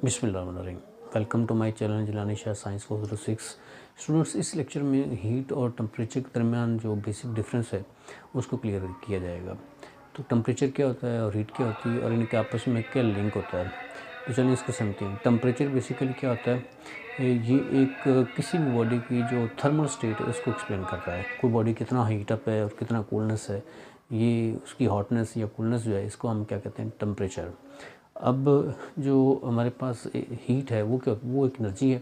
बिस्मिल्लाहिर्रहमानिर्रहीम। Welcome to my channel Jilani Shah science 406। Students, इस lecture में हीट और टेम्परेचर के दरमियान जो बेसिक डिफरेंस है उसको क्लियर किया जाएगा। तो टेम्परेचर क्या होता है और हीट क्या होती है और इनके आपस में क्या लिंक होता है, तो चलिए इसको समझते हैं। टेम्परेचर बेसिकली क्या होता है, ये एक किसी भी बॉडी की जो थर्मल स्टेट है उसको एक्सप्लेन करता है। कोई बॉडी कितना हीट अप है और कितना कूलनेस है, ये उसकी हॉटनेस या कूलनेस जो है इसको हम क्या कहते हैं, टेम्परेचर। अब जो हमारे पास हीट है वो क्या, वो एक एनर्जी है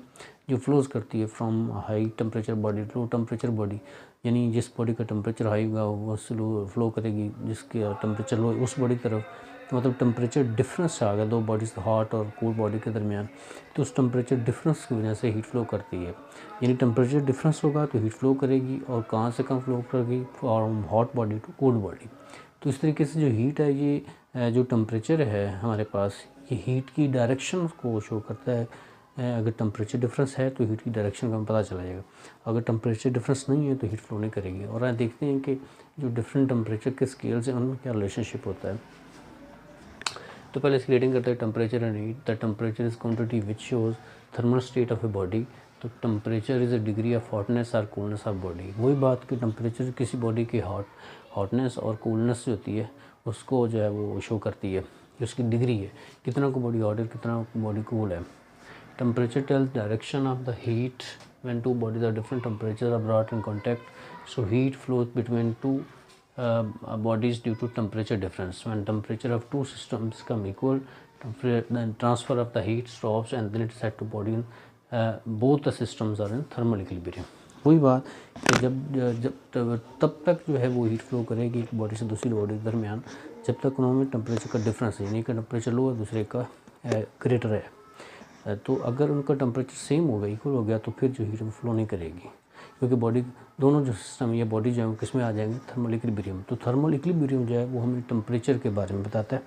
जो फ्लोज करती है from high temperature body to low temperature body. यानी जिस बॉडी का टेम्परेचर हाई होगा वो स्लो फ्लो करेगी जिसके टेम्परेचर लो उस बॉडी की तरफ। तो मतलब टेम्परेचर डिफरेंस आ गया दो बॉडीज हॉट और कूल बॉडी के दरमियान, तो उस टेम्परेचर डिफरेंस की वजह से हीट फ्लो करती है। यानी टेम्परेचर डिफरेंस होगा तो हीट फ्लो करेगी, और कहाँ से कहाँ फ्लो करेगी, from hot body to cold body. तो इस तरीके से जो हीट है, ये जो टेम्परेचर है हमारे पास, ये हीट की डायरेक्शन को शो करता है। अगर टेम्परेचर डिफरेंस है तो हीट की डायरेक्शन का हमें पता चला जाएगा। अगर टेम्परेचर डिफरेंस नहीं है तो हीट फ्लो नहीं करेगी। और आज देखते हैं कि जो डिफरेंट टेम्परेचर के स्केल्स हैं उनमें क्या रिलेशनशिप होता है। तो पहले इसकी रेटिंग करते हैं temperature and heat. The temperature is quantity which shows thermal state of a body. तो temperature is a degree of hotness और कूलनेस ऑफ बॉडी। वही बात कि टेम्परेचर किसी बॉडी की हॉटनेस और कूलनेस जो होती है उसको जो है वो शो करती है, जो उसकी डिग्री है, कितना को बॉडी हॉट है कितना बॉडी कूल है। Temperature tells direction of the heat when two bodies of different temperature are brought in contact. So heat flows between two bodies due to temperature difference. When temperature of two systems come equal, then transfer of the heat stops and then it is said to body in both the systems are in thermal equilibrium. वही बात कि जब तब तक जो है वो heat flow करेगी एक बॉडी से दूसरी बॉडी के दरमियान जब तक उनमें टेम्परेचर का डिफरेंस है, यानी कि टेम्परेचर लो है दूसरे का ग्रेटर है। तो अगर उनका टेम्परेचर सेम हो गया, इक्वल हो गया, तो फिर जो हीट वो फ्लो नहीं करेगी, क्योंकि बॉडी दोनों जो सिस्टम या बॉडी जो है वो किस में आ जाएंगे, थर्मल इक्विलिब्रियम। तो थर्मल इक्विलिब्रियम जो है वो हमें टेम्परेचर के बारे में बताता है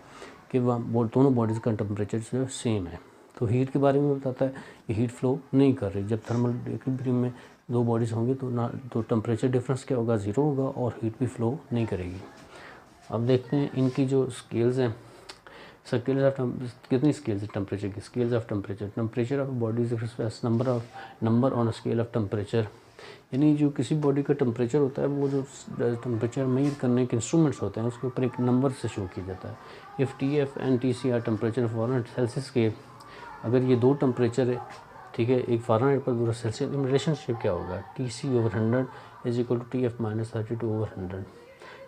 कि वह दोनों बॉडीज़ का टेम्परेचर जो है सेम है। तो हीट के बारे में बताता है कि हीट फ्लो नहीं कर रही। जब थर्मल इक्विलिब्रियम में दो बॉडीज़ होंगी तो टेम्परेचर डिफरेंस क्या होगा, ज़ीरो होगा और हीट भी फ्लो नहीं करेगी। अब देखते हैं इनकी जो स्केल्स हैं। स्केल्स ऑफ कितनी स्केल्स है टेम्परेचर की, scales of temperature of body is number on scale of temperature. यानी जो किसी बॉडी का टेम्परेचर होता है वो जो टेम्परेचर मेजर करने के इंस्ट्रूमेंट्स होते हैं उसके ऊपर एक नंबर से शो किया जाता है। If T F and T C are temperature Fahrenheit Celsius के, अगर ये दो टेम्परेचर है, ठीक है, एक फॉरेनहाइट पर दूसरा सेल्सियस, में रिलेशनशिप क्या होगा, T C over 100 is equal to T F minus 32 over 100।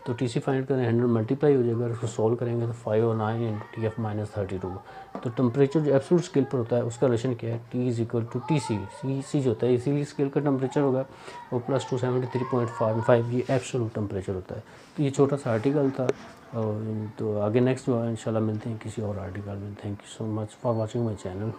तो टी सी फाइंड करें, 100 मल्टीप्लाई हो जाएगा, उसको सॉल्व करेंगे तो 5 और 9 इंटू टी एफ माइनस 32। तो टेम्परेचर जो एब्सोल्यूट स्केल पर होता है उसका रिलेशन क्या है, T is equal to T C जो होता है इसीलिए स्केल का टेम्परेचर होगा, वो प्लस 273.5 ये एब्सोल्यूट टेम्परेचर होता है। तो ये छोटा सा आर्टिकल था, और तो आगे नेक्स्ट जो है इंशाल्लाह मिलते हैं किसी और आर्टिकल में। Thank you so much for watching my channel.